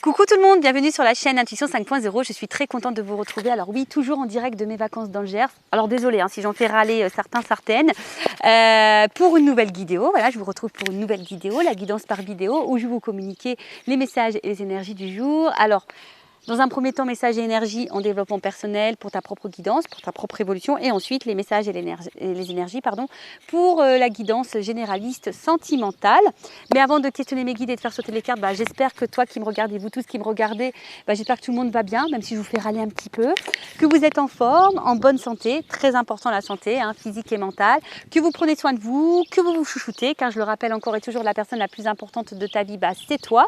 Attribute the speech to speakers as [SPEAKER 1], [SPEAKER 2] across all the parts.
[SPEAKER 1] Coucou tout le monde, bienvenue sur la chaîne Intuition 5.0. Je suis très contente de vous retrouver. Alors oui, toujours en direct de mes vacances dans le Gers. Alors désolée si j'en fais râler certains, certaines. Pour une nouvelle vidéo, voilà, je vous retrouve pour une nouvelle vidéo, la guidance par vidéo, où je vais vous communiquer les messages et les énergies du jour. Alors, dans un premier temps, messages et énergies en développement personnel pour ta propre guidance, pour ta propre évolution. Et ensuite, les messages et les énergies pour la guidance généraliste sentimentale. Mais avant de questionner mes guides et de faire sauter les cartes, j'espère que toi qui me regardes et vous tous qui me regardez, j'espère que tout le monde va bien, même si je vous fais râler un petit peu. Que vous êtes en forme, en bonne santé, très important la santé, physique et mentale. Que vous prenez soin de vous, que vous vous chouchoutez, car je le rappelle encore et toujours, la personne la plus importante de ta vie, c'est toi.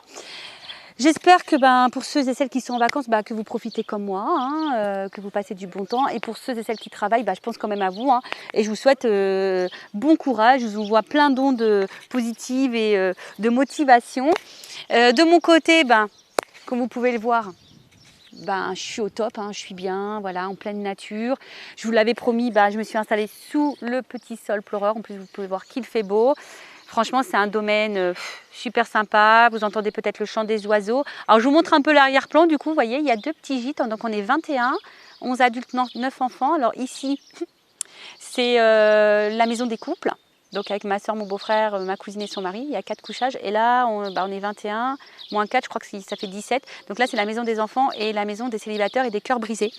[SPEAKER 1] J'espère que pour ceux et celles qui sont en vacances, que vous profitez comme moi, que vous passez du bon temps. Et pour ceux et celles qui travaillent, je pense quand même à vous. Et je vous souhaite bon courage. Je vous vois plein d'ondes positives et de motivation. De mon côté, comme vous pouvez le voir, je suis au top, je suis bien, voilà, en pleine nature. Je vous l'avais promis, je me suis installée sous le petit sol pleureur. En plus, vous pouvez voir qu'il fait beau. Franchement, c'est un domaine super sympa. Vous entendez peut-être le chant des oiseaux. Alors, je vous montre un peu l'arrière-plan. Du coup, vous voyez, il y a 2 petits gîtes. Donc, on est 21, 11 adultes, 9 enfants. Alors, ici, c'est la maison des couples. Donc, avec ma soeur, mon beau-frère, ma cousine et son mari, il y a 4 couchages. Et là, on est 21, moins 4, je crois que ça fait 17. Donc là, c'est la maison des enfants et la maison des célibataires et des cœurs brisés.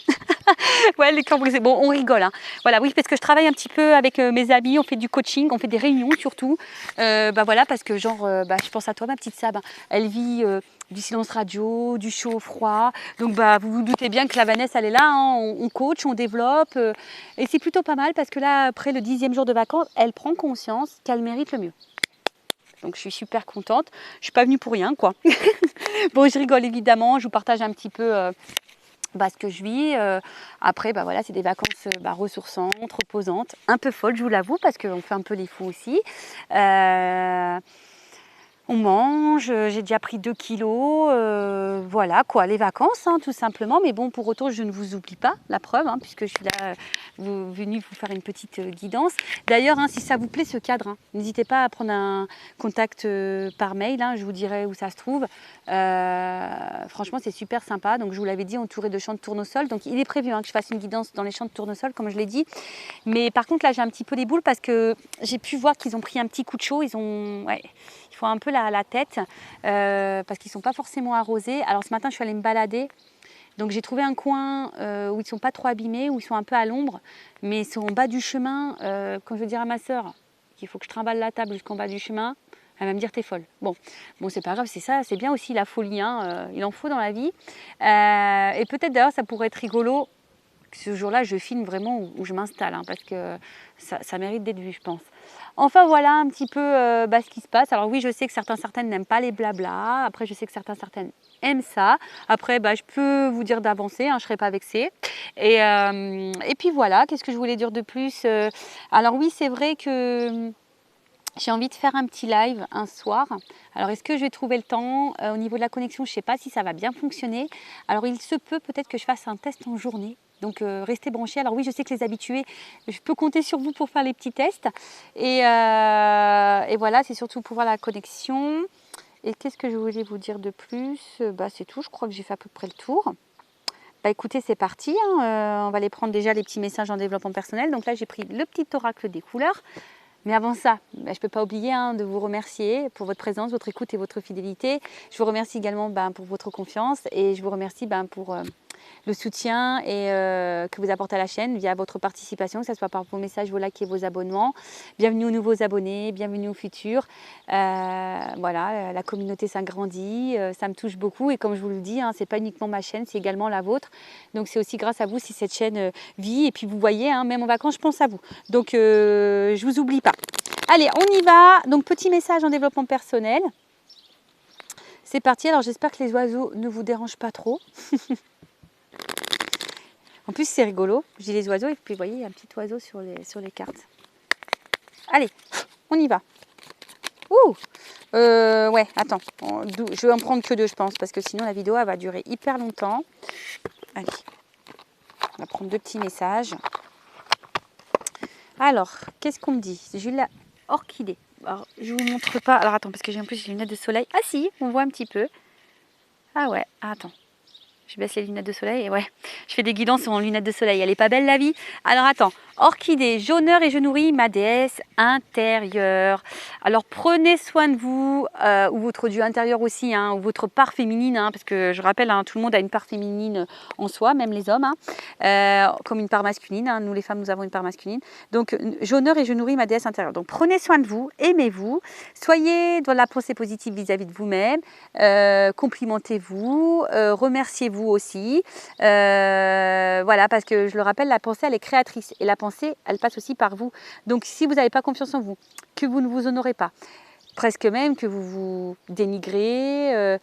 [SPEAKER 1] Ouais, les cœurs brisés. Bon, on rigole. Voilà, oui, parce que je travaille un petit peu avec mes amis, on fait du coaching, on fait des réunions surtout. Voilà, parce que je pense à toi, ma petite Sab. Elle vit du silence radio, du chaud au froid. Donc, vous vous doutez bien que la Vanessa, elle est là. On coach, on développe. Et c'est plutôt pas mal parce que là, après le 10e jour de vacances, elle prend conscience qu'elle mérite le mieux. Donc, je suis super contente. Je suis pas venue pour rien, quoi. Bon, je rigole évidemment. Je vous partage un petit peu... ce que je vis. Après, voilà, c'est des vacances ressourçantes, reposantes, un peu folles, je vous l'avoue, parce qu'on fait un peu les fous aussi. On mange, j'ai déjà pris 2 kilos, voilà quoi, les vacances tout simplement. Mais bon, pour autant, je ne vous oublie pas, la preuve, puisque je suis là, venue vous faire une petite guidance. D'ailleurs, si ça vous plaît ce cadre, n'hésitez pas à prendre un contact par mail, je vous dirai où ça se trouve. Franchement, c'est super sympa. Donc, je vous l'avais dit, entouré de champs de tournesol. Donc, il est prévu que je fasse une guidance dans les champs de tournesol, comme je l'ai dit. Mais par contre, là, j'ai un petit peu les boules parce que j'ai pu voir qu'ils ont pris un petit coup de chaud. Ils font un peu la tête parce qu'ils ne sont pas forcément arrosés. Alors ce matin, je suis allée me balader. Donc j'ai trouvé un coin où ils ne sont pas trop abîmés, où ils sont un peu à l'ombre. Mais ils sont en bas du chemin. Quand je veux dire à ma sœur qu'il faut que je trimballe la table jusqu'en bas du chemin, elle va me dire t'es folle. Bon, c'est pas grave, c'est ça, c'est bien aussi la folie. Il en faut dans la vie. Et peut-être d'ailleurs, ça pourrait être rigolo. Ce jour-là, je filme vraiment où je m'installe, parce que ça mérite d'être vu, je pense. Enfin, voilà un petit peu ce qui se passe. Alors oui, je sais que certaines n'aiment pas les blabla. Après, je sais que certaines aiment ça. Après, je peux vous dire d'avancer, je ne serai pas vexée. Et puis voilà, qu'est-ce que je voulais dire de plus Alors oui, c'est vrai que... j'ai envie de faire un petit live un soir. Alors, est-ce que je vais trouver le temps au niveau de la connexion, je ne sais pas si ça va bien fonctionner. Alors, il se peut peut-être que je fasse un test en journée. Donc, restez branchés. Alors oui, je sais que les habitués, je peux compter sur vous pour faire les petits tests. Et voilà, c'est surtout pour voir la connexion. Et qu'est-ce que je voulais vous dire de plus c'est tout, je crois que j'ai fait à peu près le tour. Écoutez, c'est parti. On va aller prendre déjà les petits messages en développement personnel. Donc là, j'ai pris le petit oracle des couleurs. Mais avant ça, je ne peux pas oublier de vous remercier pour votre présence, votre écoute et votre fidélité. Je vous remercie également pour votre confiance et je vous remercie pour le soutien que vous apportez à la chaîne via votre participation, que ce soit par vos messages, vos likes et vos abonnements. Bienvenue aux nouveaux abonnés, bienvenue aux futurs. Voilà, la communauté s'agrandit, ça me touche beaucoup et comme je vous le dis, ce n'est pas uniquement ma chaîne, c'est également la vôtre. Donc c'est aussi grâce à vous si cette chaîne vit et puis vous voyez, même en vacances, je pense à vous. Donc je ne vous oublie pas. Allez, on y va. Donc petit message en développement personnel. C'est parti. Alors j'espère que les oiseaux ne vous dérangent pas trop. En plus, c'est rigolo. Je dis les oiseaux et puis vous voyez, il y a un petit oiseau sur les cartes. Allez, on y va. Ouh ouais, attends. Je vais en prendre que 2, je pense, parce que sinon la vidéo elle va durer hyper longtemps. Allez, on va prendre 2 petits messages. Alors, qu'est-ce qu'on me dit? J'ai eu la orchidée. Alors, je vous montre pas. Alors, attends, parce que j'ai en plus les lunettes de soleil. Ah si, on voit un petit peu. Ah ouais, attends. Je baisse les lunettes de soleil et ouais, je fais des guidances en lunettes de soleil. Elle est pas belle la vie? Alors attends, orchidée, jauneur et je nourris ma déesse intérieure. Alors prenez soin de vous, ou votre dieu intérieur aussi, hein, ou votre part féminine, hein, parce que je rappelle, hein, tout le monde a une part féminine en soi, même les hommes, hein, comme une part masculine. Hein, nous les femmes, nous avons une part masculine. Donc jauneur et je nourris ma déesse intérieure. Donc prenez soin de vous, aimez-vous, soyez dans la pensée positive vis-à-vis de vous-même, complimentez-vous, remerciez-vous aussi. Voilà, parce que je le rappelle, la pensée, elle est créatrice et la pensée, elle passe aussi par vous. Donc, si vous n'avez pas confiance en vous, que vous ne vous honorez pas, presque même que vous vous dénigrez,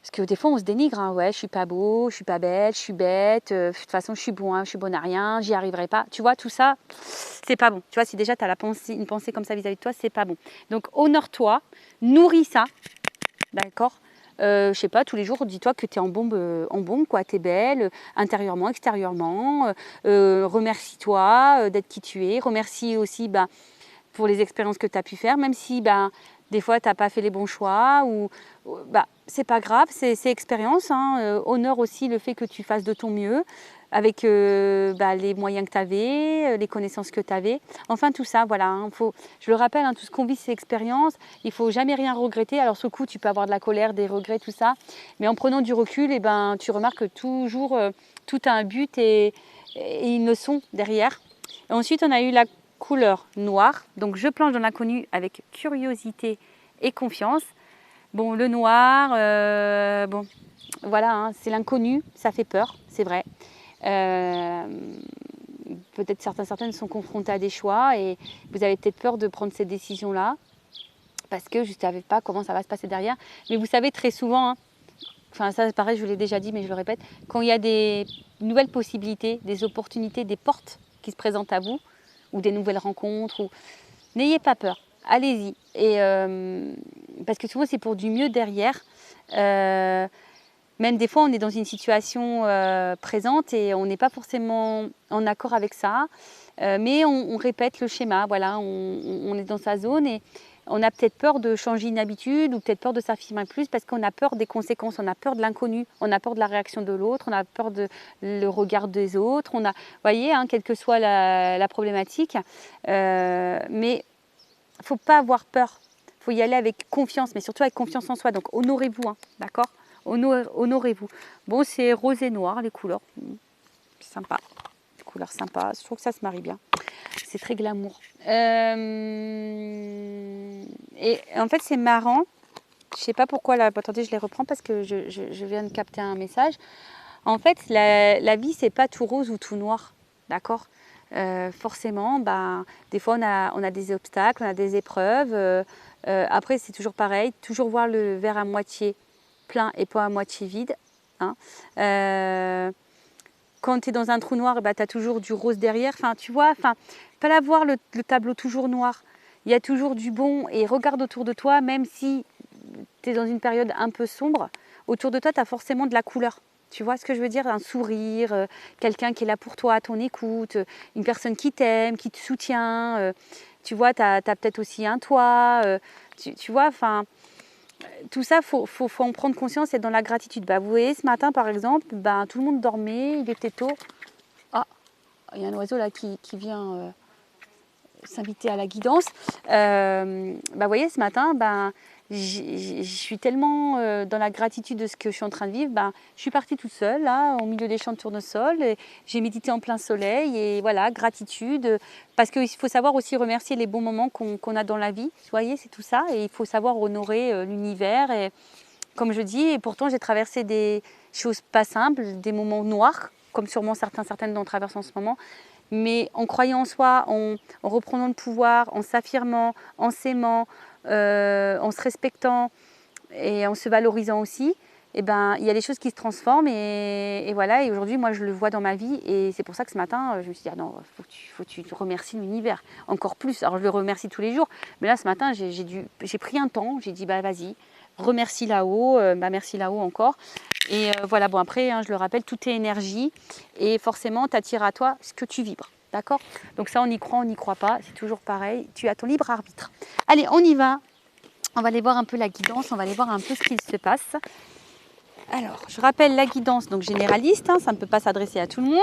[SPEAKER 1] parce que des fois, on se dénigre, hein, ouais, je suis pas beau, je suis pas belle, je suis bête, de toute façon, je suis bonne à rien, j'y arriverai pas. Tu vois, tout ça, c'est pas bon. Tu vois, si déjà tu as une pensée comme ça vis-à-vis de toi, c'est pas bon. Donc, honore-toi, nourris ça, d'accord? Je sais pas, tous les jours, dis-toi que tu es en bombe, quoi. Tu es belle, intérieurement, extérieurement. Remercie-toi d'être qui tu es. Remercie aussi pour les expériences que tu as pu faire, même si des fois, tu n'as pas fait les bons choix. C'est pas grave, c'est expérience. Hein. Honore aussi le fait que tu fasses de ton mieux avec les moyens que tu avais, les connaissances que tu avais. Enfin, tout ça, voilà. Hein, je le rappelle, hein, tout ce qu'on vit, c'est expérience. Il ne faut jamais rien regretter. Alors, sur le coup, tu peux avoir de la colère, des regrets, tout ça. Mais en prenant du recul, tu remarques que toujours, tout a un but et une leçon derrière. Et ensuite, on a eu la couleur noire. Donc, je plonge dans l'inconnu avec curiosité et confiance. Bon, le noir, bon, voilà, hein, c'est l'inconnu, ça fait peur, c'est vrai. Peut-être certaines sont confrontés à des choix et vous avez peut-être peur de prendre ces décisions-là parce que je ne savais pas comment ça va se passer derrière. Mais vous savez, très souvent, hein, enfin ça pareil, je vous l'ai déjà dit, mais je le répète, quand il y a des nouvelles possibilités, des opportunités, des portes qui se présentent à vous, ou des nouvelles rencontres, n'ayez pas peur, allez-y. Et parce que souvent c'est pour du mieux derrière. Même des fois, on est dans une situation présente et on n'est pas forcément en accord avec ça, mais on répète le schéma. Voilà, on est dans sa zone et on a peut-être peur de changer une habitude ou peut-être peur de s'affirmer plus parce qu'on a peur des conséquences, on a peur de l'inconnu, on a peur de la réaction de l'autre, on a peur de le regard des autres. Vous voyez, hein, quelle que soit la problématique, mais il ne faut pas avoir peur. Il faut y aller avec confiance, mais surtout avec confiance en soi. Donc honorez-vous, hein, d'accord ? Honorez-vous. Bon, c'est rose et noir, les couleurs. Sympa. Les couleurs sympas. Je trouve que ça se marie bien. C'est très glamour. Et en fait, c'est marrant. Je ne sais pas pourquoi, là, attendez, je les reprends parce que je viens de capter un message. En fait, la vie, c'est pas tout rose ou tout noir. D'accord ? Forcément, des fois, on a des obstacles, on a des épreuves. Après, c'est toujours pareil. Toujours voir le verre à moitié plein et pas à moitié vide. Hein. Quand tu es dans un trou noir, tu as toujours du rose derrière. Enfin, tu vois, pas la voir le tableau toujours noir. Il y a toujours du bon et regarde autour de toi, même si tu es dans une période un peu sombre, autour de toi, tu as forcément de la couleur. Tu vois ce que je veux dire? Un sourire, quelqu'un qui est là pour toi, à ton écoute, une personne qui t'aime, qui te soutient. Tu vois, tu as peut-être aussi un toit. Tu vois, enfin... Tout ça, faut en prendre conscience et être dans la gratitude. Vous voyez, ce matin, par exemple, tout le monde dormait, il était tôt. Ah, il y a un oiseau là qui vient s'inviter à la guidance. Vous voyez, ce matin, je suis tellement dans la gratitude de ce que je suis en train de vivre. Je suis partie toute seule, là, au milieu des champs de tournesol. Et j'ai médité en plein soleil. Et voilà, gratitude. Parce qu'il faut savoir aussi remercier les bons moments qu'on a dans la vie. Vous voyez, c'est tout ça. Et il faut savoir honorer l'univers. Et comme je dis, et pourtant, j'ai traversé des choses pas simples, des moments noirs, comme sûrement certaines dont on traverse en ce moment. Mais en croyant en soi, en reprenant le pouvoir, en s'affirmant, en s'aimant, en se respectant et en se valorisant aussi, il y a des choses qui se transforment et voilà. Et aujourd'hui, moi, je le vois dans ma vie et c'est pour ça que ce matin, je me suis dit, non, faut que tu remercies l'univers encore plus. Alors, je le remercie tous les jours, mais là, ce matin, j'ai pris un temps, j'ai dit, vas-y, remercie là-haut, merci là-haut encore. Et voilà, bon après, hein, je le rappelle, tout est énergie et forcément, tu attires à toi ce que tu vibres. D'accord? Donc ça, on y croit, on n'y croit pas, c'est toujours pareil. Tu as ton libre arbitre. Allez, on y va. On va aller voir un peu la guidance, on va aller voir un peu ce qu'il se passe. Alors, je rappelle la guidance donc généraliste, hein, ça ne peut pas s'adresser à tout le monde.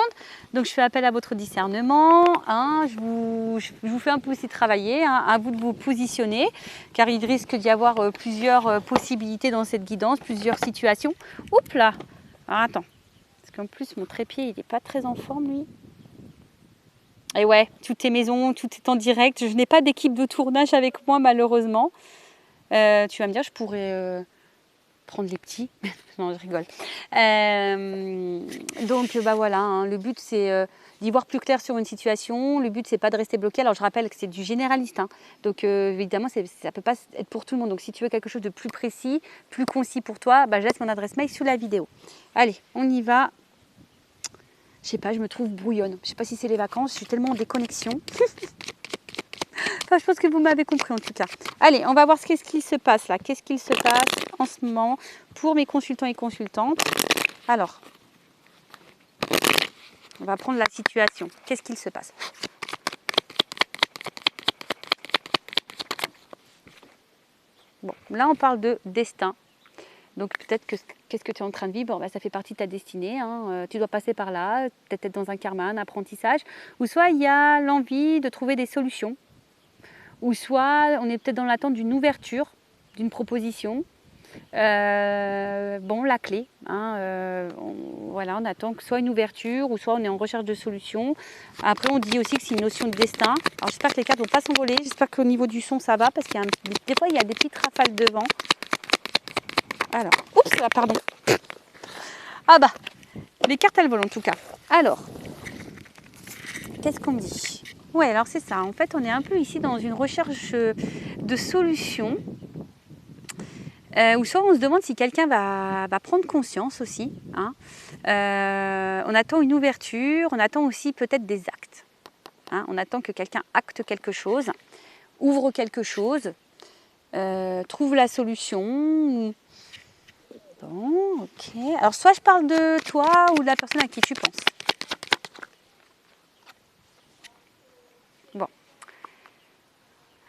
[SPEAKER 1] Donc, je fais appel à votre discernement. Hein, je vous fais un peu aussi travailler, hein, à vous de vous positionner, car il risque d'y avoir plusieurs possibilités dans cette guidance, plusieurs situations. Oups là. Alors, attends, parce qu'en plus, mon trépied, il n'est pas très en forme, lui. Et ouais, tout est maison, tout est en direct. Je n'ai pas d'équipe de tournage avec moi, malheureusement. Tu vas me dire, je pourrais prendre les petits. Non, je rigole. Donc, bah voilà, hein, le but, c'est d'y voir plus clair sur une situation. Le but, c'est pas de rester bloqué. Alors, je rappelle que c'est du généraliste. Hein. Donc, évidemment, ça ne peut pas être pour tout le monde. Donc, si tu veux quelque chose de plus précis, plus concis pour toi, bah, je laisse mon adresse mail sous la vidéo. Allez, on y va. Je sais pas, je me trouve brouillonne. Je sais pas si c'est les vacances, je suis tellement en déconnexion. Enfin, je pense que vous m'avez compris en tout cas. Allez, on va voir qu'est-ce qu'il se passe là. Qu'est-ce qu'il se passe en ce moment pour mes consultants et consultantes. Alors, on va prendre la situation. Qu'est-ce qu'il se passe? Bon, là on parle de destin. Donc peut-être que qu'est-ce que tu es en train de vivre, ça fait partie de ta destinée. Hein. Tu dois passer par là, peut-être être dans un karma, un apprentissage. Ou soit il y a l'envie de trouver des solutions. Ou soit on est peut-être dans l'attente d'une ouverture, d'une proposition. Bon, la clé, hein, voilà, on attend que soit une ouverture ou soit on est en recherche de solutions. Après, on dit aussi que c'est une notion de destin. Alors, j'espère que les cartes ne vont pas s'envoler. J'espère qu'au niveau du son, ça va parce qu'il y a des fois, il y a des petites rafales de vent. Alors, oups, là, pardon. Ah bah, les cartes, elles volent en tout cas. Alors, qu'est-ce qu'on me dit? Ouais, alors c'est ça. En fait, on est un peu ici dans une recherche de solutions. Ou soit on se demande si quelqu'un va prendre conscience aussi. Hein. On attend une ouverture, on attend aussi peut-être des actes. Hein. On attend que quelqu'un acte quelque chose, ouvre quelque chose, trouve la solution. Bon, ok. Alors soit je parle de toi ou de la personne à qui tu penses. Bon.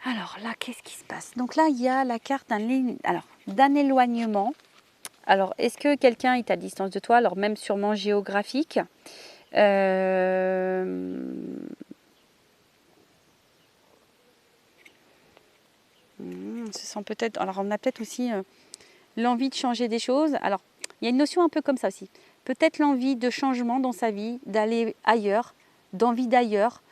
[SPEAKER 1] Alors là, qu'est-ce qui se passe? Donc là, il y a la carte d'un éloignement. Alors, est-ce que quelqu'un est à distance de toi? Alors, même sûrement géographique. Je sens peut-être... Alors, on a peut-être aussi l'envie de changer des choses. Alors, il y a une notion un peu comme ça aussi. Peut-être l'envie de changement dans sa vie, d'aller ailleurs, d'envie d'ailleurs.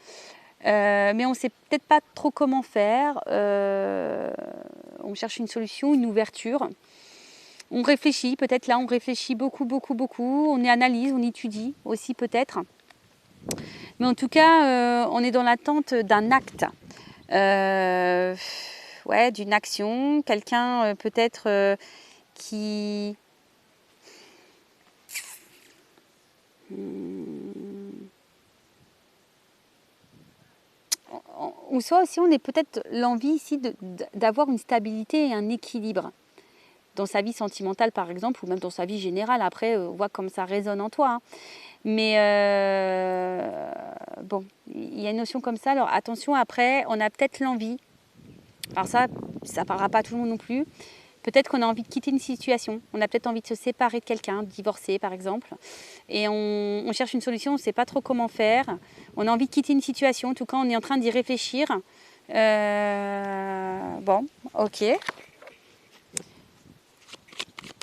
[SPEAKER 1] Mais on ne sait peut-être pas trop comment faire. On cherche une solution, une ouverture. On réfléchit, peut-être là on réfléchit beaucoup. On analyse, on étudie aussi peut-être. Mais en tout cas, on est dans l'attente d'un acte. Ouais, d'une action. Quelqu'un peut-être qui... Ou soit aussi on est peut-être l'envie ici d'avoir une stabilité et un équilibre dans sa vie sentimentale par exemple, ou même dans sa vie générale. Après, on voit comme ça résonne en toi. Hein. Mais bon, il y a une notion comme ça. Alors attention, après, on a peut-être l'envie. Alors ça ne parlera pas à tout le monde non plus. Peut-être qu'on a envie de quitter une situation. On a peut-être envie de se séparer de quelqu'un, de divorcer par exemple. Et on cherche une solution, on ne sait pas trop comment faire. On a envie de quitter une situation. En tout cas, on est en train d'y réfléchir. Bon, ok.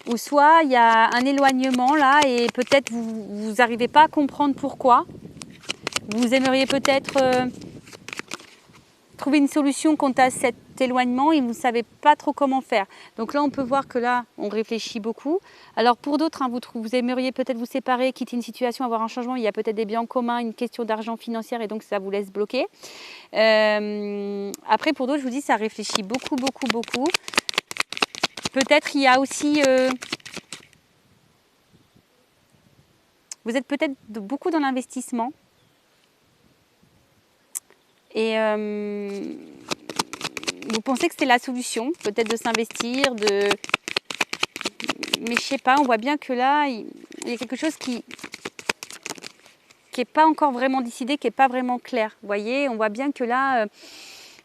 [SPEAKER 1] Ou soit il y a un éloignement là et peut-être vous n'arrivez pas à comprendre pourquoi. Vous aimeriez peut-être trouver une solution quant à cet éloignement et vous ne savez pas trop comment faire. Donc là on peut voir que là on réfléchit beaucoup. Alors pour d'autres, hein, vous aimeriez peut-être vous séparer, quitter une situation, avoir un changement. Il y a peut-être des biens en commun, une question d'argent financière et donc ça vous laisse bloquer. Après pour d'autres, je vous dis ça réfléchit beaucoup. Peut-être il y a aussi... vous êtes peut-être beaucoup dans l'investissement. Et vous pensez que c'est la solution, peut-être de s'investir, mais je sais pas, on voit bien que là, il y a quelque chose qui n'est pas encore vraiment décidé, qui n'est pas vraiment clair. Vous voyez, on voit bien que là,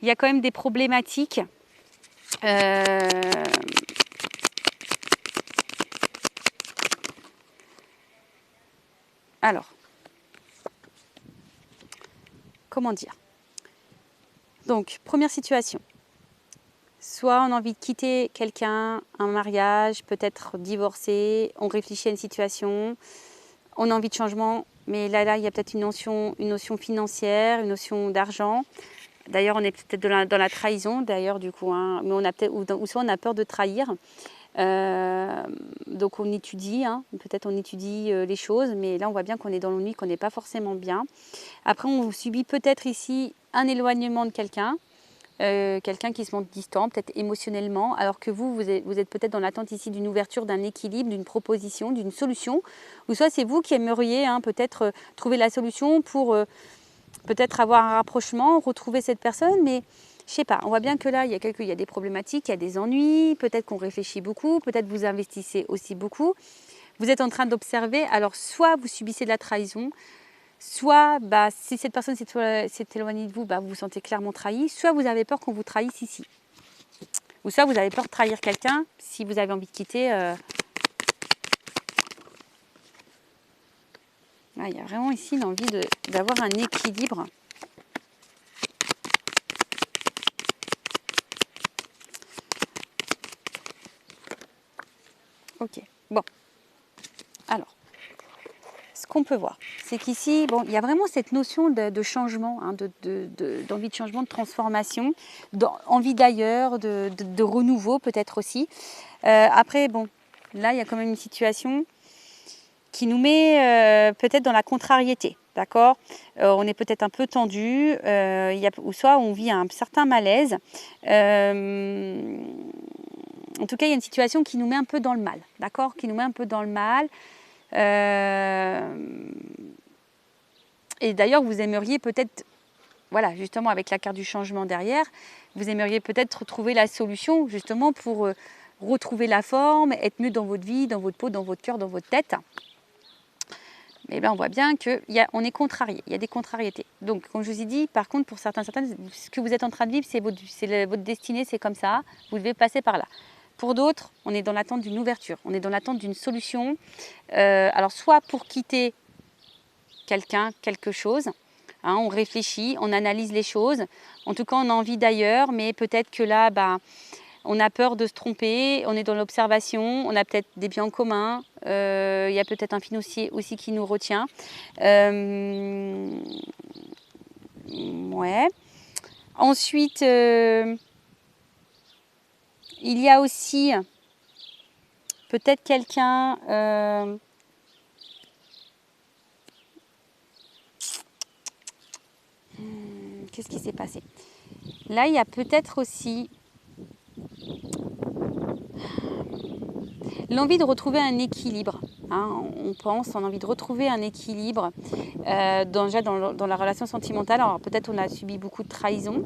[SPEAKER 1] il y a quand même des problématiques. Alors, comment dire? Donc, première situation. Soit on a envie de quitter quelqu'un, un mariage, peut-être divorcer, on réfléchit à une situation, on a envie de changement, mais là il y a peut-être une notion financière, une notion d'argent. D'ailleurs, on est peut-être dans la trahison, d'ailleurs, du coup, hein, mais on a peut-être, ou soit on a peur de trahir. Donc on étudie, hein, peut-être on étudie les choses, mais là on voit bien qu'on est dans l'ennui, qu'on n'est pas forcément bien. Après, on subit peut-être ici un éloignement de quelqu'un. Quelqu'un qui se montre distant, peut-être émotionnellement, alors que vous êtes peut-être dans l'attente ici d'une ouverture, d'un équilibre, d'une proposition, d'une solution, ou soit c'est vous qui aimeriez peut-être trouver la solution pour peut-être avoir un rapprochement, retrouver cette personne, mais je sais pas, on voit bien que là, il y a des problématiques, il y a des ennuis, peut-être qu'on réfléchit beaucoup, peut-être vous investissez aussi beaucoup, vous êtes en train d'observer, alors soit vous subissez de la trahison, soit si cette personne s'est éloignée de vous, vous vous sentez clairement trahi, soit vous avez peur qu'on vous trahisse ici. Ou soit vous avez peur de trahir quelqu'un si vous avez envie de quitter. Il y a vraiment ici une envie d'avoir un équilibre. Ok, bon. Alors, ce qu'on peut voir, c'est qu'ici, il y a vraiment cette notion de changement, d'envie de changement, de transformation, d'envie d'ailleurs, de renouveau peut-être aussi. Après, là, il y a quand même une situation qui nous met peut-être dans la contrariété, d'accord? On est peut-être un peu tendu, ou soit on vit un certain malaise. En tout cas, il y a une situation qui nous met un peu dans le mal, d'accord? Qui nous met un peu dans le mal. Et d'ailleurs, vous aimeriez peut-être, voilà, justement avec la carte du changement derrière, vous aimeriez peut-être retrouver la solution justement pour retrouver la forme, être mieux dans votre vie, dans votre peau, dans votre cœur, dans votre tête. Mais on voit bien qu'on est contrarié, il y a des contrariétés. Donc, comme je vous ai dit, par contre, pour certaines, ce que vous êtes en train de vivre, c'est votre destinée, c'est comme ça, vous devez passer par là. Pour d'autres, on est dans l'attente d'une ouverture, on est dans l'attente d'une solution. Alors, soit pour quitter quelqu'un, quelque chose, on réfléchit, on analyse les choses. En tout cas, on a envie d'ailleurs, mais peut-être que là, on a peur de se tromper, on est dans l'observation, on a peut-être des biens en commun, il y a peut-être un financier aussi qui nous retient. Ouais. Ensuite, il y a aussi peut-être quelqu'un... Qu'est-ce qui s'est passé? Là, il y a peut-être aussi l'envie de retrouver un équilibre. On a envie de retrouver un équilibre déjà dans la relation sentimentale. Alors peut-être on a subi beaucoup de trahison,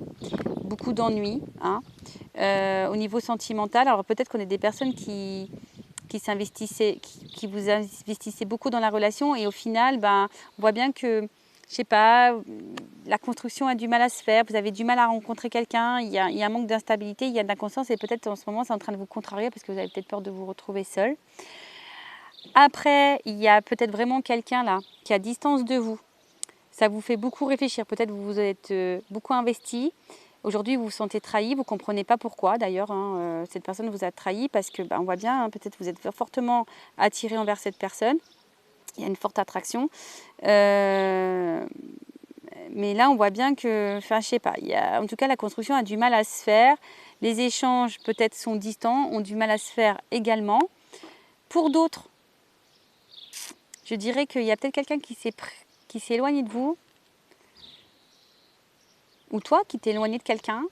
[SPEAKER 1] beaucoup d'ennuis au niveau sentimental. Alors peut-être qu'on est des personnes qui vous investissaient beaucoup dans la relation et au final, on voit bien que, je sais pas, la construction a du mal à se faire, vous avez du mal à rencontrer quelqu'un, il y a un manque d'instabilité, il y a de l'inconscience et peut-être en ce moment c'est en train de vous contrarier parce que vous avez peut-être peur de vous retrouver seul. Après, il y a peut-être vraiment quelqu'un là qui est à distance de vous. Ça vous fait beaucoup réfléchir, peut-être vous vous êtes beaucoup investi. Aujourd'hui, vous vous sentez trahi, vous ne comprenez pas pourquoi d'ailleurs. Cette personne vous a trahi parce que on voit bien, peut-être vous êtes fortement attiré envers cette personne. Il y a une forte attraction. Mais là, on voit bien que, je sais pas, en tout cas, la construction a du mal à se faire. Les échanges, peut-être, sont distants, ont du mal à se faire également. Pour d'autres, je dirais qu'il y a peut-être quelqu'un qui s'est éloigné de vous. Ou toi, qui t'es éloigné de quelqu'un.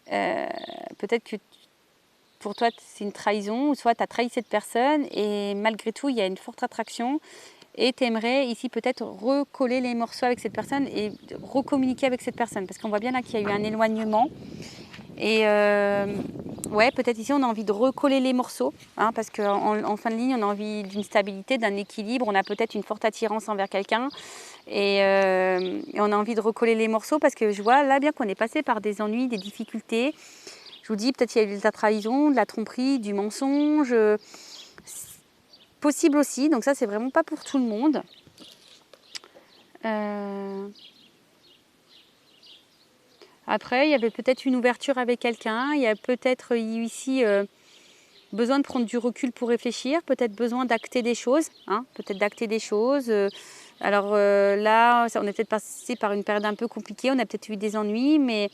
[SPEAKER 1] Peut-être que pour toi, c'est une trahison, ou soit tu as trahi cette personne, et malgré tout, il y a une forte attraction. Et tu aimerais ici peut-être recoller les morceaux avec cette personne et recommuniquer avec cette personne. Parce qu'on voit bien là qu'il y a eu un éloignement. Et ouais, peut-être ici on a envie de recoller les morceaux. Parce qu'en fin de ligne, on a envie d'une stabilité, d'un équilibre. On a peut-être une forte attirance envers quelqu'un. Et on a envie de recoller les morceaux parce que je vois là bien qu'on est passé par des ennuis, des difficultés. Je vous dis, peut-être il y a eu de la trahison, de la tromperie, du mensonge. possible aussi, donc ça c'est vraiment pas pour tout le monde. Après, il y avait peut-être une ouverture avec quelqu'un, il y a peut-être ici besoin de prendre du recul pour réfléchir, peut-être besoin d'acter des choses, hein, peut-être d'acter des choses. Alors là, on est peut-être passé par une période un peu compliquée, on a peut-être eu des ennuis, mais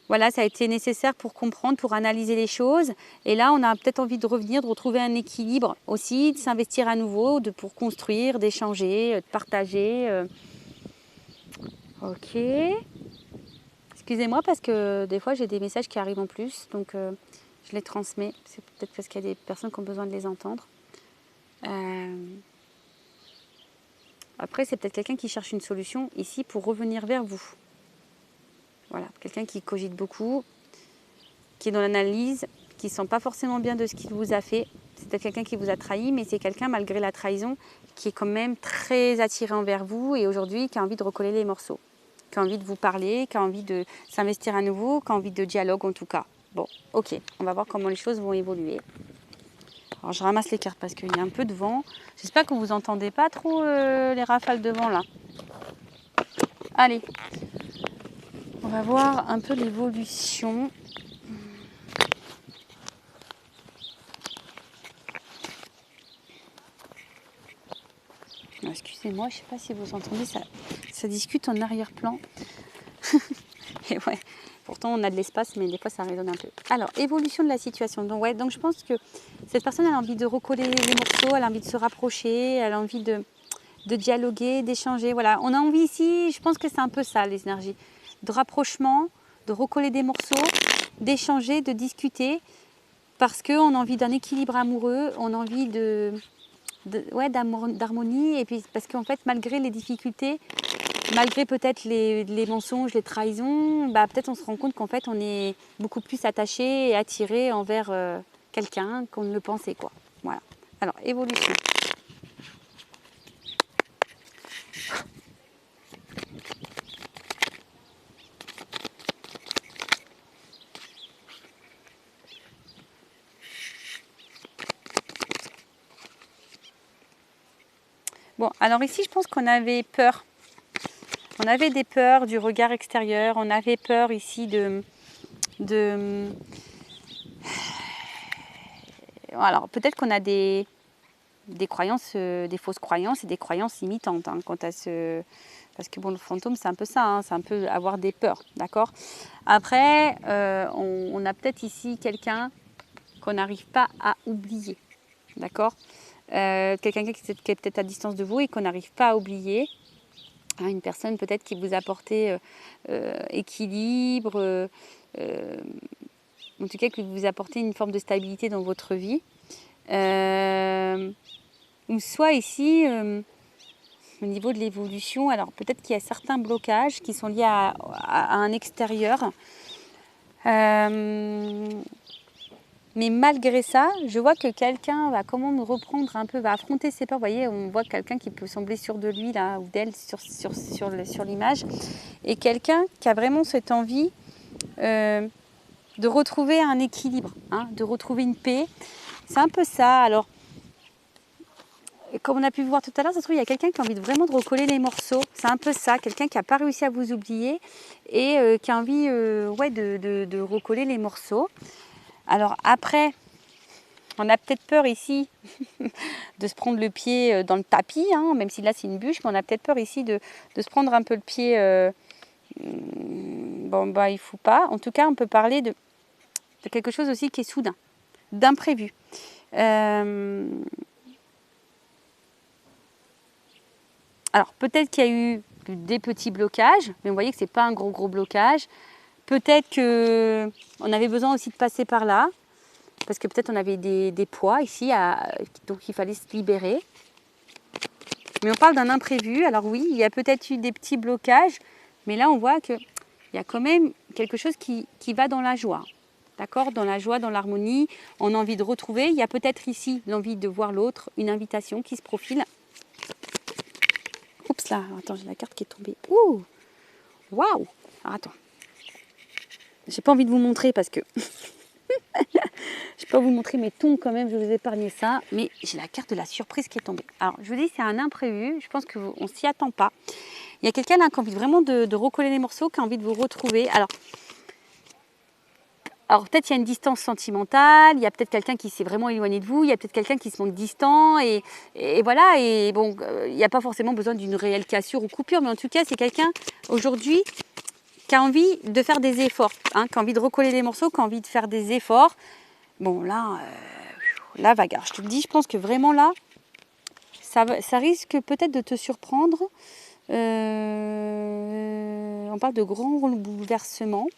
[SPEAKER 1] voilà, ça a été nécessaire pour comprendre, pour analyser les choses. Et là, on a peut-être envie de revenir, de retrouver un équilibre aussi, de s'investir à nouveau, pour construire, d'échanger, de partager. Ok. Excusez-moi parce que des fois, j'ai des messages qui arrivent en plus, donc je les transmets. C'est peut-être parce qu'il y a des personnes qui ont besoin de les entendre. Après, c'est peut-être quelqu'un qui cherche une solution ici pour revenir vers vous. Voilà, quelqu'un qui cogite beaucoup, qui est dans l'analyse, qui ne sent pas forcément bien de ce qu'il vous a fait. C'est peut-être quelqu'un qui vous a trahi, mais c'est quelqu'un, malgré la trahison, qui est quand même très attiré envers vous et aujourd'hui qui a envie de recoller les morceaux, qui a envie de vous parler, qui a envie de s'investir à nouveau, qui a envie de dialogue en tout cas. Bon, ok, on va voir comment les choses vont évoluer. Alors je ramasse les cartes parce qu'il y a un peu de vent. J'espère que vous n'entendez pas trop les rafales de vent là. Allez, on va voir un peu l'évolution. Excusez-moi, je ne sais pas si vous entendez, ça discute en arrière-plan. Et ouais, pourtant on a de l'espace, mais des fois ça résonne un peu. Alors, évolution de la situation. Donc, ouais, donc je pense que cette personne elle a envie de recoller les morceaux, elle a envie de se rapprocher, elle a envie de dialoguer, d'échanger. Voilà, on a envie ici, je pense que c'est un peu ça les énergies. De rapprochement, de recoller des morceaux, d'échanger, de discuter, parce qu'on a envie d'un équilibre amoureux, on a envie d'harmonie, et puis parce qu'en fait, malgré les difficultés, malgré peut-être les mensonges, les trahisons, bah, peut-être on se rend compte qu'en fait, on est beaucoup plus attaché et attiré envers quelqu'un qu'on ne le pensait, quoi. Voilà. Alors, évolution. Bon, alors ici, je pense qu'on avait peur. On avait des peurs du regard extérieur, on avait peur ici Alors, peut-être qu'on a des croyances, des fausses croyances et des croyances limitantes hein, quant à ce... Parce que bon, le fantôme, c'est un peu ça, hein, c'est un peu avoir des peurs, d'accord. Après, on a peut-être ici quelqu'un qu'on n'arrive pas à oublier, d'accord. Quelqu'un qui est peut-être à distance de vous et qu'on n'arrive pas à oublier. Une personne peut-être qui vous apportait équilibre, en tout cas qui vous apportait une forme de stabilité dans votre vie. Ou soit ici, au niveau de l'évolution, alors peut-être qu'il y a certains blocages qui sont liés à un extérieur. Mais malgré ça, je vois que quelqu'un va quand même reprendre un peu, va affronter ses peurs. Vous voyez, on voit quelqu'un qui peut sembler sûr de lui là, ou d'elle sur l'image. Et quelqu'un qui a vraiment cette envie de retrouver un équilibre, hein, de retrouver une paix. C'est un peu ça. Alors, comme on a pu voir tout à l'heure, ça se trouve, il y a quelqu'un qui a envie vraiment de recoller les morceaux. C'est un peu ça, quelqu'un qui n'a pas réussi à vous oublier et qui a envie de recoller les morceaux. Alors après, on a peut-être peur ici de se prendre le pied dans le tapis, hein, même si là c'est une bûche, mais on a peut-être peur ici de se prendre un peu le pied. Bon, bah il ne faut pas. En tout cas, on peut parler de quelque chose aussi qui est soudain, d'imprévu. Alors peut-être qu'il y a eu des petits blocages, mais vous voyez que ce n'est pas un gros blocage. Peut-être qu'on avait besoin aussi de passer par là, parce que peut-être on avait des poids ici, donc il fallait se libérer. Mais on parle d'un imprévu. Alors oui, il y a peut-être eu des petits blocages, mais là on voit qu'il y a quand même quelque chose qui va dans la joie. D'accord ? Dans la joie, dans l'harmonie, on a envie de retrouver. Il y a peut-être ici l'envie de voir l'autre, une invitation qui se profile. Oups là, attends, j'ai la carte qui est tombée. Ouh, waouh. Alors attends, j'ai pas envie de vous montrer parce que Je ne vais pas vous montrer mes tons quand même, je vais vous épargner ça. Mais j'ai la carte de la surprise qui est tombée. Alors, je vous dis, c'est un imprévu. Je pense qu'on ne s'y attend pas. Il y a quelqu'un là qui a envie vraiment de recoller les morceaux, qui a envie de vous retrouver. Alors peut-être il y a une distance sentimentale, il y a peut-être quelqu'un qui s'est vraiment éloigné de vous, il y a peut-être quelqu'un qui se manque distant et voilà. Et bon, il n'y a pas forcément besoin d'une réelle cassure ou coupure, mais en tout cas c'est quelqu'un aujourd'hui qui a envie de faire des efforts, hein, qui a envie de recoller les morceaux, qui a envie de faire des efforts. Bon là, la bagarre, je te le dis, je pense que vraiment là, ça risque peut-être de te surprendre. On parle de grands bouleversements.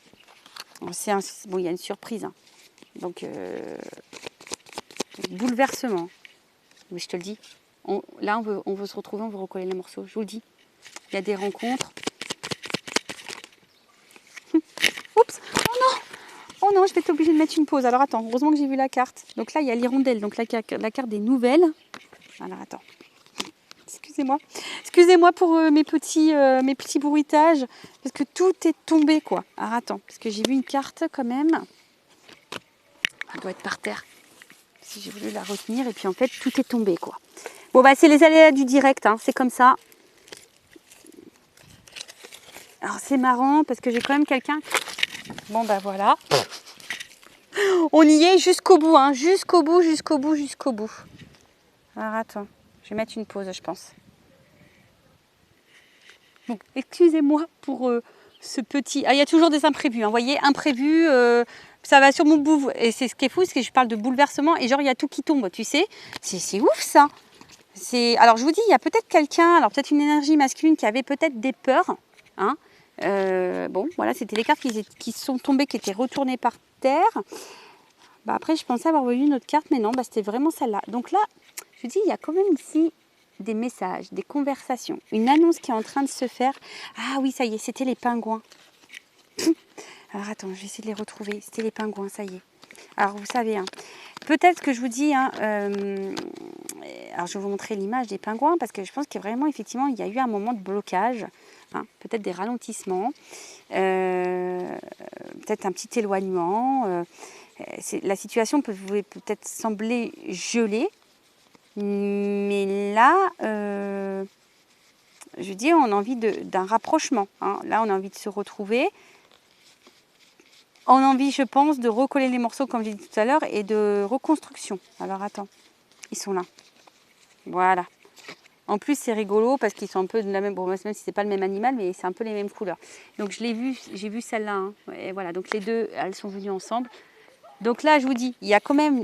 [SPEAKER 1] Bon, il y a une surprise, hein. Donc bouleversement. Mais je te le dis, là on veut se retrouver, on veut recoller les morceaux. Je vous le dis, il y a des rencontres. Oups, oh non, je vais être obligée de mettre une pause. Alors attends, heureusement que j'ai vu la carte. Donc là il y a l'hirondelle, donc la carte des nouvelles. Alors attends. Excusez-moi pour mes petits bruitages, parce que tout est tombé quoi. Alors attends, parce que j'ai vu une carte quand même. Elle doit être par terre. Si j'ai voulu la retenir et puis en fait tout est tombé quoi. Bon bah c'est les aléas du direct, hein, c'est comme ça. Alors c'est marrant parce que j'ai quand même quelqu'un. Bon bah voilà. On y est jusqu'au bout, hein, jusqu'au bout. Alors attends, je vais mettre une pause je pense. Donc, excusez-moi pour ce petit... Ah, il y a toujours des imprévus, hein, vous voyez, imprévus, ça va sur mon bout. Et c'est ce qui est fou, c'est que je parle de bouleversement et genre, il y a tout qui tombe, tu sais. C'est ouf, ça. Alors, je vous dis, il y a peut-être quelqu'un, alors peut-être une énergie masculine qui avait peut-être des peurs. Hein. Bon, voilà, c'était les cartes qui sont tombées, qui étaient retournées par terre. Bah, après, je pensais avoir vu une autre carte, mais non, bah, c'était vraiment celle-là. Donc là, je vous dis, il y a quand même ici... des messages, des conversations, une annonce qui est en train de se faire. Ah oui, ça y est, c'était les pingouins. Alors attends, je vais essayer de les retrouver. C'était les pingouins, ça y est. Alors vous savez, hein, peut-être que je vous dis, hein, alors je vais vous montrer l'image des pingouins parce que je pense que vraiment, effectivement, il y a eu un moment de blocage, hein, peut-être des ralentissements, peut-être un petit éloignement. La situation peut peut-être sembler gelée. Mais là, je dis, on a envie d'un rapprochement. Hein. Là, on a envie de se retrouver. On a envie, je pense, de recoller les morceaux, comme j'ai dit tout à l'heure, et de reconstruction. Alors, attends. Ils sont là. Voilà. En plus, c'est rigolo parce qu'ils sont un peu de la même... Bon, même si c'est pas le même animal, mais c'est un peu les mêmes couleurs. Donc, j'ai vu celle-là. Hein. Et voilà. Donc, les deux, elles sont venues ensemble. Donc là, je vous dis, il y a quand même...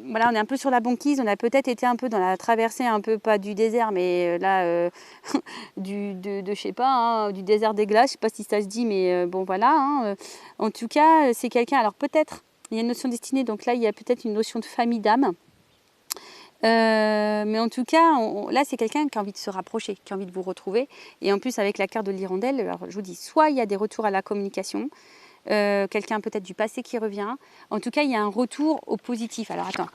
[SPEAKER 1] Voilà, on est un peu sur la banquise, on a peut-être été un peu dans la traversée, un peu pas du désert, mais là, je sais pas, hein, du désert des glaces, je sais pas si ça se dit, mais bon voilà. Hein, en tout cas, c'est quelqu'un, alors peut-être, il y a une notion de destinée, donc là, il y a peut-être une notion de famille d'âme. Mais en tout cas, là, c'est quelqu'un qui a envie de se rapprocher, qui a envie de vous retrouver. Et en plus, avec la carte de l'hirondelle, alors, je vous dis, soit il y a des retours à la communication, quelqu'un peut-être du passé qui revient. En tout cas, il y a un retour au positif. Alors, attends.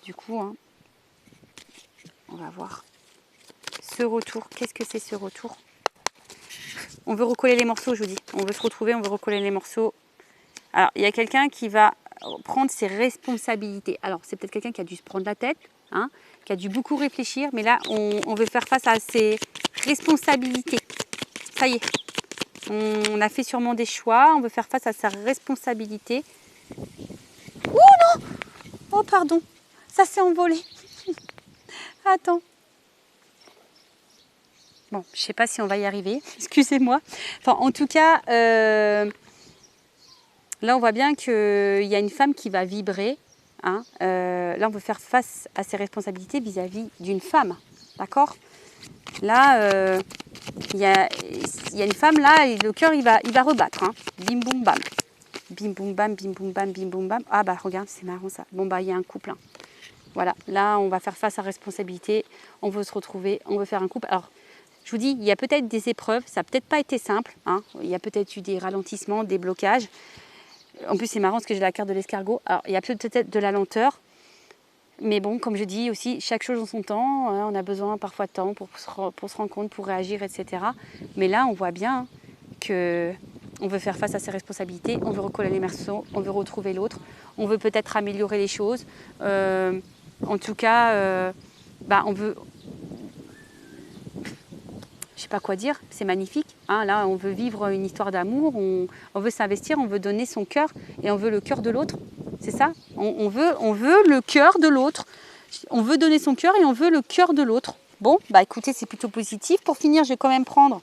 [SPEAKER 1] Du coup, hein, on va voir. Ce retour, qu'est-ce que c'est ce retour? On veut recoller les morceaux, je vous dis. On veut se retrouver, on veut recoller les morceaux. Alors, il y a quelqu'un qui va prendre ses responsabilités. Alors, c'est peut-être quelqu'un qui a dû se prendre la tête, hein, qui a dû beaucoup réfléchir. Mais là, on veut faire face à ses responsabilités. Ça y est. On a fait sûrement des choix, on veut faire face à sa responsabilité. Oh non! Oh pardon, ça s'est envolé. Attends. Bon, je ne sais pas si on va y arriver, excusez-moi. Enfin, en tout cas, là on voit bien qu'il y a une femme qui va vibrer. Hein. Là, on veut faire face à ses responsabilités vis-à-vis d'une femme, d'accord? Là, il y a une femme là, et le cœur il va rebattre. Hein. Bim boum bam. Bim boum bam, bim boum bam, bim boum bam. Ah bah regarde, c'est marrant ça. Bon bah il y a un couple. Hein. Voilà, là on va faire face à responsabilité. On veut se retrouver, on veut faire un couple. Alors, je vous dis, il y a peut-être des épreuves, ça n'a peut-être pas été simple. Hein. Il y a peut-être eu des ralentissements, des blocages. En plus c'est marrant parce que j'ai la carte de l'escargot. Alors il y a peut-être de la lenteur. Mais bon, comme je dis aussi, chaque chose en son temps, hein, on a besoin parfois de temps pour se rendre compte, pour réagir, etc. Mais là, on voit bien que on veut faire face à ses responsabilités, on veut recoller les morceaux, on veut retrouver l'autre, on veut peut-être améliorer les choses. En tout cas, on veut... Je sais pas quoi dire, c'est magnifique. Hein, là, on veut vivre une histoire d'amour, on veut s'investir, on veut donner son cœur et on veut le cœur de l'autre. C'est ça, on veut le cœur de l'autre. On veut donner son cœur et on veut le cœur de l'autre. Bon, bah écoutez, c'est plutôt positif. Pour finir, je vais quand même prendre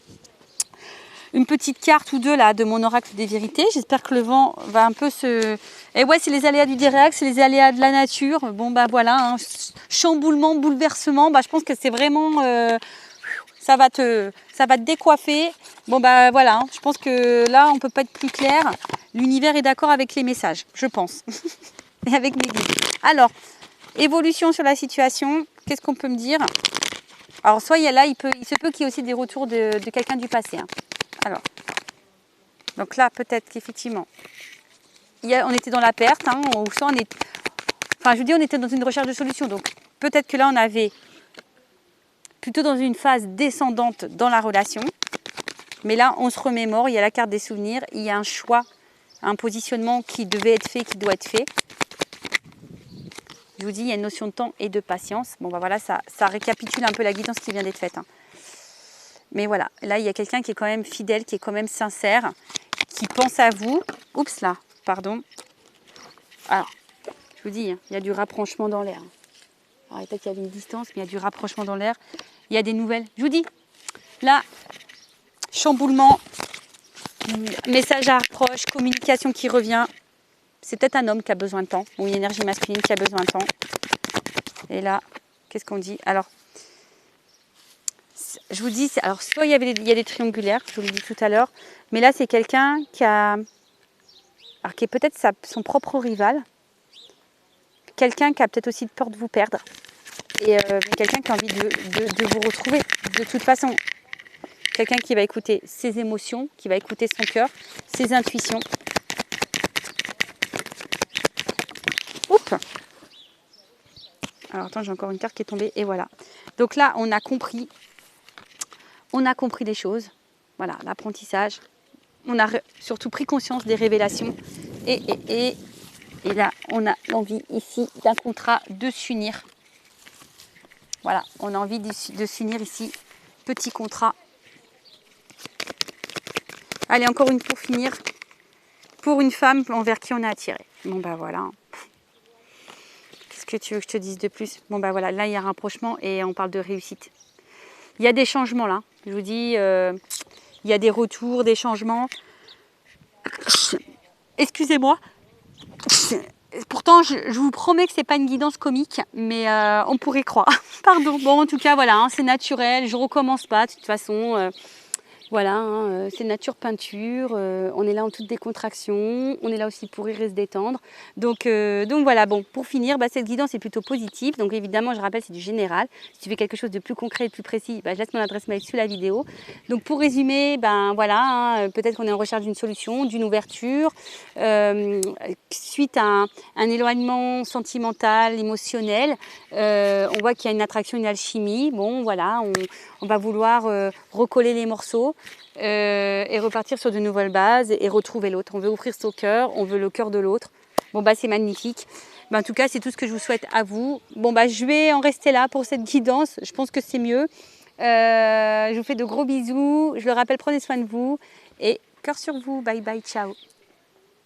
[SPEAKER 1] une petite carte ou deux là de mon oracle des vérités. J'espère que le vent va un peu se... Et ouais, c'est les aléas du direct, c'est les aléas de la nature. Bon, bah voilà, hein, chamboulement, bouleversement. Bah, je pense que c'est vraiment... ça va te décoiffer. Bon, bah voilà, hein, je pense que là, on ne peut pas être plus clair. L'univers est d'accord avec les messages, je pense. Et avec mes guides. Alors, évolution sur la situation. Qu'est-ce qu'on peut me dire? Alors, soit il y a là, il se peut qu'il y ait aussi des retours de quelqu'un du passé. Hein. Alors, donc là, peut-être qu'effectivement, on était dans la perte, hein, ou soit on est... Enfin, je veux dire, on était dans une recherche de solution. Donc, peut-être que là, on avait plutôt dans une phase descendante dans la relation. Mais là, on se remémore, il y a la carte des souvenirs, il y a un choix, un positionnement qui devait être fait, qui doit être fait. Je vous dis, il y a une notion de temps et de patience. Bon, bah voilà, ça récapitule un peu la guidance qui vient d'être faite. Hein. Mais voilà, là, il y a quelqu'un qui est quand même fidèle, qui est quand même sincère, qui pense à vous. Oups, là, pardon. Alors, je vous dis, hein, il y a du rapprochement dans l'air. Alors, peut-être qu'il y avait une distance, mais il y a du rapprochement dans l'air. Il y a des nouvelles. Je vous dis, là, chamboulement, message à approche, communication qui revient. C'est peut-être un homme qui a besoin de temps, ou une énergie masculine qui a besoin de temps. Et là, qu'est-ce qu'on dit? Alors, je vous dis, alors soit il y a des triangulaires, je vous l'ai dit tout à l'heure, mais là c'est quelqu'un qui est peut-être son propre rival, quelqu'un qui a peut-être aussi peur de vous perdre, et quelqu'un qui a envie de vous retrouver de toute façon. Quelqu'un qui va écouter ses émotions, qui va écouter son cœur, ses intuitions. Oups! Alors attends, j'ai encore une carte qui est tombée, et voilà. Donc là, on a compris les choses. Voilà, l'apprentissage. On a surtout pris conscience des révélations. Et là, on a l'envie ici d'un contrat de s'unir. Voilà, on a envie de s'unir ici. Petit contrat. Allez, encore une pour finir. Pour une femme envers qui on est attiré. Bon, bah voilà. Qu'est-ce que tu veux que je te dise de plus? Bon, bah voilà, là, il y a un rapprochement et on parle de réussite. Il y a des changements là. Je vous dis, il y a des retours, des changements. Excusez-moi. Pourtant, je vous promets que ce n'est pas une guidance comique, mais on pourrait croire. Pardon. Bon, en tout cas, voilà, hein, c'est naturel. Je ne recommence pas de toute façon. Voilà, hein, c'est nature peinture, on est là en toute décontraction, on est là aussi pour rire et se détendre. Donc voilà, bon, pour finir, cette guidance est plutôt positive. Donc évidemment, je rappelle, c'est du général. Si tu veux quelque chose de plus concret et plus précis, je laisse mon adresse mail sous la vidéo. Donc pour résumer, voilà, hein, peut-être qu'on est en recherche d'une solution, d'une ouverture, suite à un éloignement sentimental, émotionnel. On voit qu'il y a une attraction, une alchimie. Bon, voilà, on va vouloir recoller les morceaux. Et repartir sur de nouvelles bases et retrouver l'autre. On veut ouvrir son cœur, on veut le cœur de l'autre. Bon, c'est magnifique. En tout cas, c'est tout ce que je vous souhaite à vous. Bon, je vais en rester là pour cette guidance. Je pense que c'est mieux. Je vous fais de gros bisous. Je le rappelle, prenez soin de vous. Et cœur sur vous. Bye bye, ciao.